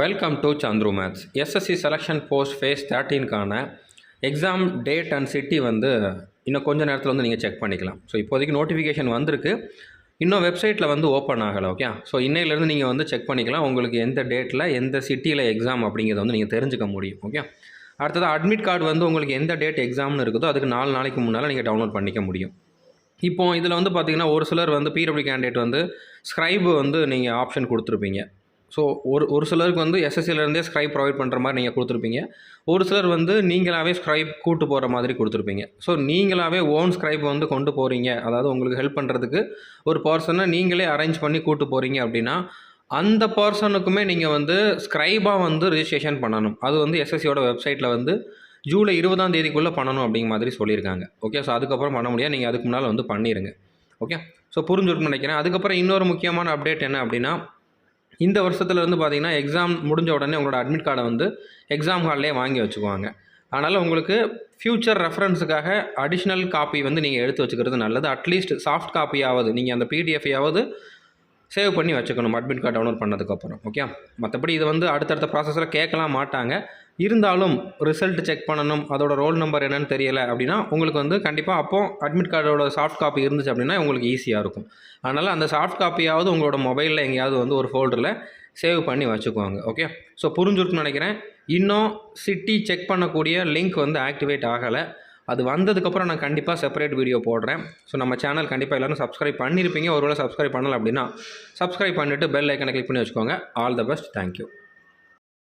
Welcome to Chandru maths. SSC selection post phase 13க்கான exam date and city வந்து இன்னும் கொஞ்சம் நேரத்தில் வந்து நீங்கள் செக் பண்ணிக்கலாம். ஸோ இப்போதைக்கு நோட்டிஃபிகேஷன் வந்திருக்கு, இன்னும் வெப்சைட்டில் வந்து ஓப்பன் ஆகலை. ஓகே, ஸோ இன்னையிலேருந்து நீங்கள் வந்து செக் பண்ணிக்கலாம், உங்களுக்கு எந்த டேட்டில் எந்த சிட்டியில் எக்ஸாம் அப்படிங்கிறத வந்து நீங்கள் தெரிஞ்சுக்க முடியும். ஓகே, அடுத்தது அட்மிட் கார்டு வந்து உங்களுக்கு எந்த டேட் எக்ஸாம்னு இருக்குதோ அதுக்கு 4 நாளைக்கு முன்னால் நீங்கள் டவுன்லோட் பண்ணிக்க முடியும். இப்போது இதில் வந்து பார்த்திங்கன்னா ஒரு சிலர் வந்து பிடபிள்யூ கேண்டிடேட் வந்து ஸ்க்ரைபு வந்து நீங்கள் ஆப்ஷன் கொடுத்துருப்பீங்க. ஸோ ஒரு சிலருக்கு வந்து எஸ்எஸ்சிலேருந்தே ஸ்க்ரைப் ப்ரொவைட் பண்ணுற மாதிரி நீங்கள் கொடுத்துருப்பீங்க. ஒரு சிலர் வந்து நீங்களாகவே ஸ்க்ரைப் கூட்டு போகிற மாதிரி கொடுத்துருப்பீங்க. ஸோ நீங்களாகவே ஓன் ஸ்க்ரைப் வந்து கொண்டு போகிறீங்க, அதாவது உங்களுக்கு ஹெல்ப் பண்ணுறதுக்கு ஒரு பர்சனை நீங்களே அரேஞ்ச் பண்ணி கூட்டு போகிறீங்க அப்படின்னா அந்த பர்சனுக்குமே நீங்கள் வந்து ஸ்க்ரைபாக வந்து ரிஜிஸ்ட்ரேஷன் பண்ணணும். அது வந்து எஸ்எஸ்சியோட வெப்சைட்டில் வந்து ஜூலை 20ஆம் தேதிக்குள்ளே பண்ணணும் அப்படிங்கிற மாதிரி சொல்லியிருக்காங்க. ஓகே, ஸோ அதுக்கப்புறம் பண்ண முடியாது, நீங்கள் அதுக்கு முன்னால் வந்து பண்ணிடுங்க. ஓகே, ஸோ புரிஞ்சுருக்குன்னு நினைக்கிறேன். அதுக்கப்புறம் இன்னொரு முக்கியமான அப்டேட் என்ன அப்படின்னா, இந்த வருஷத்தில் வந்து பார்த்திங்கன்னா எக்ஸாம் முடிஞ்ச உடனே உங்களோட அட்மிட் கார்டை வந்து எக்ஸாம் ஹால்லே வாங்கி வச்சுக்குவாங்க. அதனால் உங்களுக்கு ஃப்யூச்சர் ரெஃபரன்ஸுக்காக அடிஷ்னல் காப்பி வந்து நீங்கள் எடுத்து வச்சுக்கிறது நல்லது. அட்லீஸ்ட் சாஃப்ட் காப்பியாவது நீங்கள் அந்த பிடிஎஃப்யாவது சேவ் பண்ணி வச்சுக்கணும் அட்மிட் கார்டு டவுன்லோட் பண்ணதுக்கப்புறம். ஓகே, மற்றபடி இது வந்து அடுத்தடுத்த ப்ராசஸில் கேட்கலாம் மாட்டாங்க. இருந்தாலும் ரிசல்ட் செக் பண்ணணும், அதோட ரோல் நம்பர் என்னன்னு தெரியலை அப்படின்னா உங்களுக்கு வந்து கண்டிப்பாக அப்போது அட்மிட் கார்டோட சாஃப்ட் காப்பி இருந்துச்சு அப்படின்னா உங்களுக்கு ஈஸியாக இருக்கும். அதனால் அந்த சாஃப்ட் காப்பியாவது உங்களோட மொபைலில் எங்கேயாவது வந்து ஒரு ஃபோல்டரில் சேவ் பண்ணி வச்சுக்குவாங்க. ஓகே, ஸோ புரிஞ்சுருக்குன்னு நினைக்கிறேன். இன்னும் சிட்டி செக் பண்ணக்கூடிய லிங்க் வந்து ஆக்டிவேட் ஆகலை. அது வந்ததுக்கப்புறம் நான் கண்டிப்பாக செப்பரேட் வீடியோ போடுறேன். ஸோ நம்ம சேனல் கண்டிப்பாக எல்லோரும் சப்ஸ்கிரைப் பண்ணியிருப்பீங்க. ஒருவேளை சப்ஸ்கிரைப் பண்ணலை அப்படின்னா சப்ஸ்கிரைப் பண்ணிவிட்டு பெல் ஐக்கனை கிளிக் பண்ணி வச்சுக்கோங்க. All the best, thank you.